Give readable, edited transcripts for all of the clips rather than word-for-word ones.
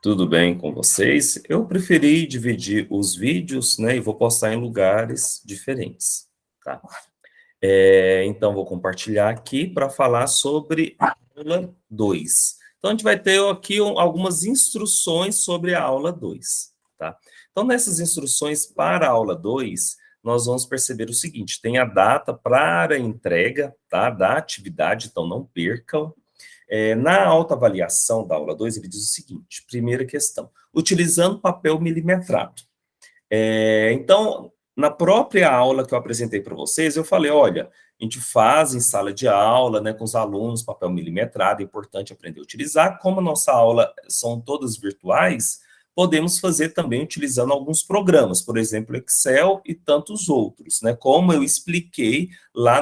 Tudo bem com vocês? Eu preferi dividir os vídeos, né, e vou postar em lugares diferentes, tá? Então, vou compartilhar aqui para falar sobre a aula 2. Então, a gente vai ter aqui algumas instruções sobre a aula 2, tá? Então, nessas instruções para a aula 2, nós vamos perceber o seguinte, tem a data para a entrega, tá, da atividade, então não percam. Na autoavaliação da aula 2, ele diz o seguinte, primeira questão, utilizando papel milimetrado. Então, na própria aula que eu apresentei para vocês, eu falei, olha, a gente faz em sala de aula, né, com os alunos, papel milimetrado, é importante aprender a utilizar. Como a nossa aula são todas virtuais, podemos fazer também utilizando alguns programas, por exemplo, Excel e tantos outros, né, como eu expliquei lá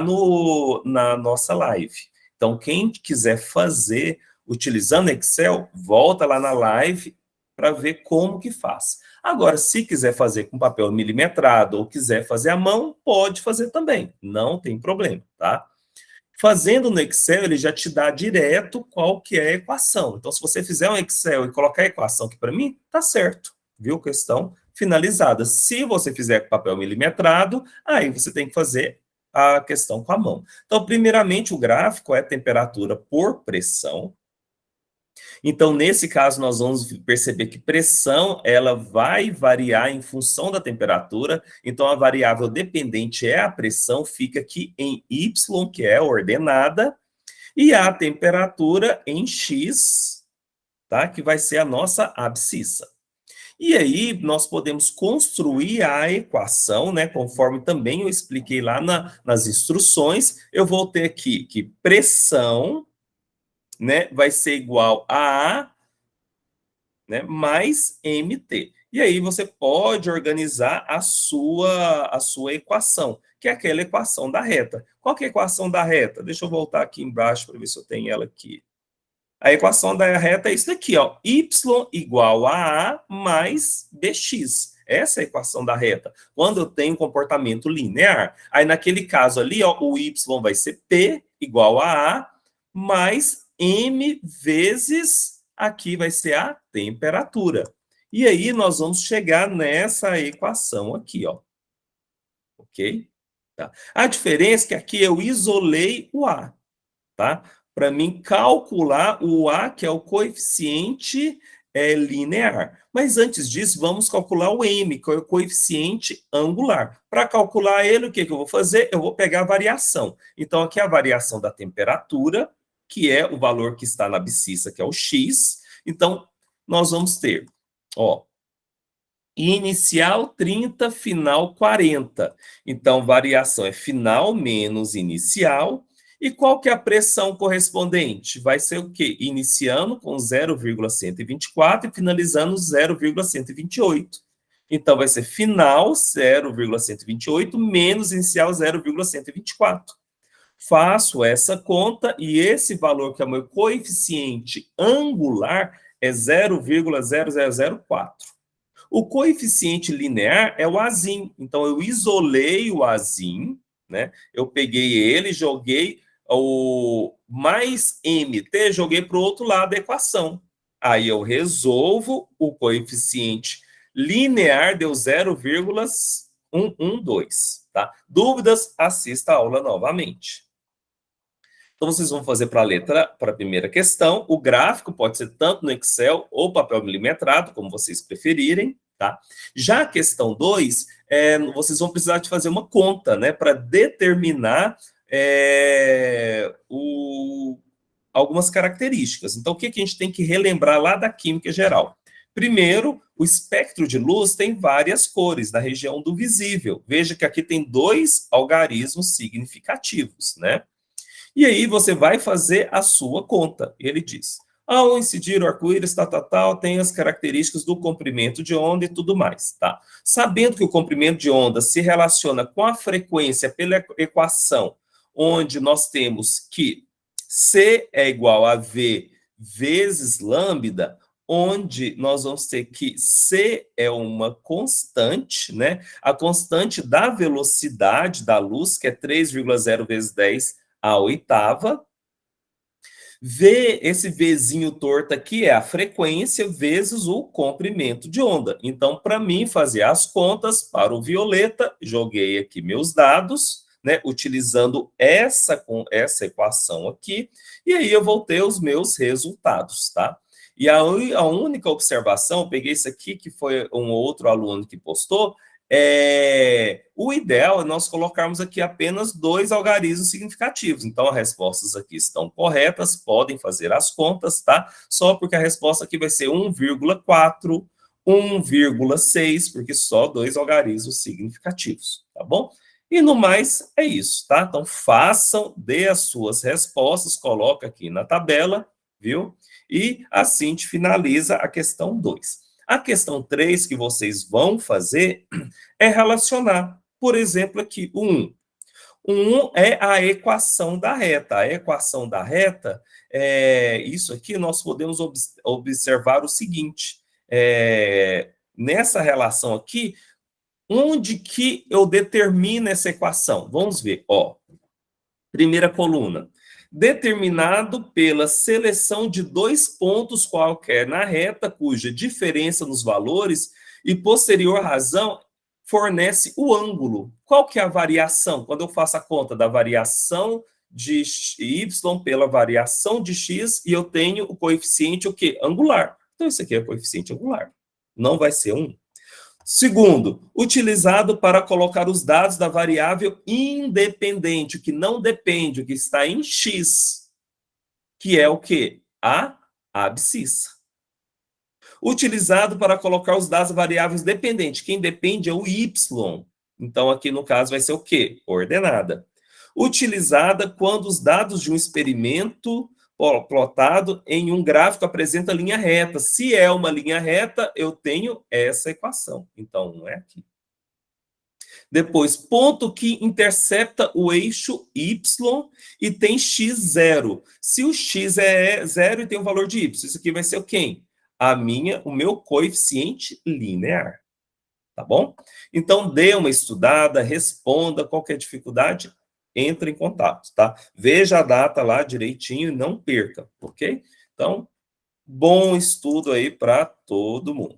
na nossa live. Então, quem quiser fazer utilizando Excel, volta lá na live para ver como que faz. Agora, se quiser fazer com papel milimetrado ou quiser fazer à mão, pode fazer também, não tem problema, tá? Fazendo no Excel, ele já te dá direto qual que é a equação. Então, se você fizer um Excel e colocar a equação aqui para mim, tá certo, viu? Questão finalizada. Se você fizer com papel milimetrado, aí você tem que fazer a questão com a mão. Então, primeiramente, o gráfico é temperatura por pressão. Então, nesse caso, nós vamos perceber que pressão, ela vai variar em função da temperatura. Então, a variável dependente é a pressão, fica aqui em Y, que é a ordenada, e a temperatura em X, tá? Que vai ser a nossa abscissa. E aí, nós podemos construir a equação, né? Conforme também eu expliquei lá nas instruções, eu vou ter aqui que pressão, né, vai ser igual a, né, mais mt. E aí você pode organizar a sua equação, que é aquela equação da reta. Qual que é a equação da reta? Deixa eu voltar aqui embaixo para ver se eu tenho ela aqui. A equação da reta é isso daqui, ó, y igual a mais bx. Essa é a equação da reta. Quando eu tenho comportamento linear, aí naquele caso ali, ó, o y vai ser p igual a mais m vezes aqui vai ser a temperatura. E aí nós vamos chegar nessa equação aqui, ó. Ok? Tá. A diferença é que aqui eu isolei o a, tá? Para mim calcular o a, que é o coeficiente linear. Mas antes disso, vamos calcular o m, que é o coeficiente angular. Para calcular ele, o que eu vou fazer? Eu vou pegar a variação. Então, aqui é a variação da temperatura, que é o valor que está na abscissa, que é o x. Então, nós vamos ter, ó, inicial 30, final 40. Então, variação é final menos inicial. E qual que é a pressão correspondente? Vai ser o quê? Iniciando com 0,124 e finalizando 0,128. Então, vai ser final 0,128 menos inicial 0,124. Faço essa conta e esse valor, que é o meu coeficiente angular, é 0,0004. O coeficiente linear é o azinho. Então, eu isolei o azinho, né? Eu peguei ele, joguei o mais mt, joguei para o outro lado da equação. Aí eu resolvo o coeficiente linear, deu 0,112, tá? Dúvidas? Assista a aula novamente. Então, vocês vão fazer para a primeira questão. O gráfico pode ser tanto no Excel ou papel milimetrado, como vocês preferirem, tá? Já a questão 2, vocês vão precisar de fazer uma conta, né, para determinar algumas características. Então, o que a gente tem que relembrar lá da química geral? Primeiro, o espectro de luz tem várias cores na região do visível. Veja que aqui tem 2 algarismos significativos, né? E aí você vai fazer a sua conta. Ele diz, ao incidir o arco-íris, tem as características do comprimento de onda e tudo mais, tá? Sabendo que o comprimento de onda se relaciona com a frequência pela equação, onde nós temos que C é igual a V vezes lambda, onde nós vamos ter que C é uma constante, né? A constante da velocidade da luz, que é 3,0 vezes 10 a oitava, V, esse Vzinho torto aqui é a frequência vezes o comprimento de onda. Então, para mim fazer as contas para o violeta, joguei aqui meus dados, né, utilizando essa equação aqui, e aí eu vou ter os meus resultados, tá? E a única observação, peguei isso aqui, que foi um outro aluno que postou, o ideal é nós colocarmos aqui apenas 2 algarismos significativos. Então, as respostas aqui estão corretas, podem fazer as contas, tá? Só porque a resposta aqui vai ser 1,4, 1,6, porque só 2 algarismos significativos, tá bom? E no mais, é isso, tá? Então, façam, dê as suas respostas, coloca aqui na tabela, viu? E assim a gente finaliza a questão 2. A questão 3 que vocês vão fazer é relacionar, por exemplo, aqui o 1. O 1 é a equação da reta. A equação da reta, isso aqui nós podemos observar o seguinte, nessa relação aqui, onde que eu determino essa equação? Vamos ver, ó. Primeira coluna. Determinado pela seleção de 2 pontos qualquer na reta, cuja diferença nos valores e posterior razão fornece o ângulo. Qual que é a variação? Quando eu faço a conta da variação de y pela variação de x, e eu tenho o coeficiente o quê? Angular. Então, isso aqui é o coeficiente angular. Não vai ser 1. Segundo, utilizado para colocar os dados da variável independente, o que não depende, o que está em x, que é o quê? A abscissa. Utilizado para colocar os dados variáveis dependentes. Quem depende é o y. Então, aqui no caso vai ser o quê? Ordenada. Utilizada quando os dados de um experimento plotado em um gráfico apresenta linha reta. Se é uma linha reta, eu tenho essa equação. Então, não é aqui. Depois, ponto que intercepta o eixo y e tem x0. Se o x é 0 e tem um valor de y, isso aqui vai ser o quê? O meu coeficiente linear. Tá bom? Então, dê uma estudada, responda, qualquer dificuldade, entre em contato, tá? Veja a data lá direitinho e não perca, ok? Então, bom estudo aí para todo mundo.